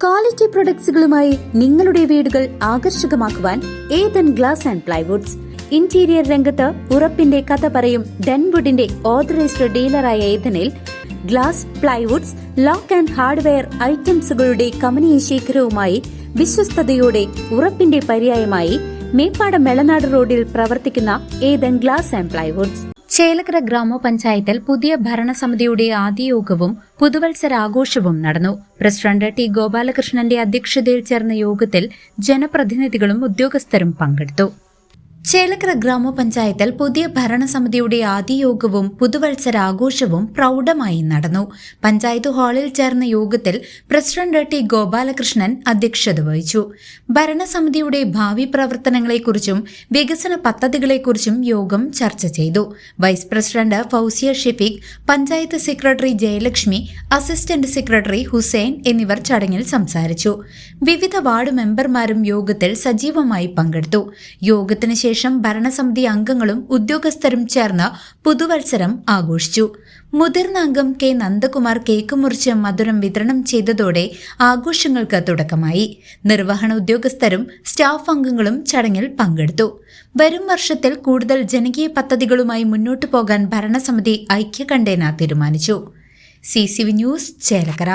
Quality പ്രൊഡക്ട്സുകളുമായി നിങ്ങളുടെ വീടുകൾ ആകർഷകമാക്കുവാൻ Ethan glass and plywoods. Interior രംഗത്ത് ഉറപ്പിന്റെ കഥ പറയും ഡെൻവുഡിന്റെ ഓതറൈസ്ഡ് ഡീലറായ ഏതനിൽ glass, plywoods, lock and hardware ഐറ്റംസുകളുടെ കമനീയ ശേഖരവുമായി വിശ്വസ്തയോടെ ഉറപ്പിന്റെ പര്യായമായി മേപ്പാടം മെളനാട് റോഡിൽ പ്രവർത്തിക്കുന്ന Ethan glass and plywoods. Chelakkara ഗ്രാമപഞ്ചായത്തിൽ പുതിയ ഭരണസമിതിയുടെ ആദ്യ യോഗവും പുതുവത്സരാഘോഷവും നടന്നു. പ്രസിഡന്റ് ടി ഗോപാലകൃഷ്ണന്റെ അധ്യക്ഷതയിൽ ചേർന്ന യോഗത്തിൽ ജനപ്രതിനിധികളും ഉദ്യോഗസ്ഥരും പങ്കെടുത്തു. ചേലക്കര ഗ്രാമപഞ്ചായത്തിൽ പുതിയ ഭരണസമിതിയുടെ ആദ്യ യോഗവും പുതുവത്സരാഘോഷവും പ്രൗഢമായി നടന്നു. പഞ്ചായത്ത് ഹാളിൽ ചേർന്ന യോഗത്തിൽ പ്രസിഡന്റ് ടി ഗോപാലകൃഷ്ണൻ അധ്യക്ഷത വഹിച്ചു. ഭരണസമിതിയുടെ ഭാവി പ്രവർത്തനങ്ങളെക്കുറിച്ചും വികസന പദ്ധതികളെക്കുറിച്ചും യോഗം ചർച്ച ചെയ്തു. Vice president Fousiya Shefeeq, panchayat secretary Jayalakshmi, assistant secretary Hussain എന്നിവർ ചടങ്ങിൽ സംസാരിച്ചു. വിവിധ വാർഡ് മെമ്പർമാരും യോഗത്തിൽ സജീവമായി പങ്കെടുത്തു. യോഗത്തിന് ശേഷം ഭരണസമിതി അംഗങ്ങളും ഉദ്യോഗസ്ഥരും ചേർന്ന് പുതുവത്സരം ആഘോഷിച്ചു. മുതിർന്ന അംഗം കെ നന്ദകുമാർ കേക്ക് മുറിച്ച് മധുരം വിതരണം ചെയ്തതോടെ ആഘോഷങ്ങൾക്ക് തുടക്കമായി. നിർവഹണ ഉദ്യോഗസ്ഥരും സ്റ്റാഫ് അംഗങ്ങളും ചടങ്ങിൽ പങ്കെടുത്തു. വരും വർഷത്തിൽ കൂടുതൽ ജനകീയ പദ്ധതികളുമായി മുന്നോട്ടു പോകാൻ ഭരണസമിതി ഐക്യകണ്ഠേന തീരുമാനിച്ചു. CCV news, Chelakkara.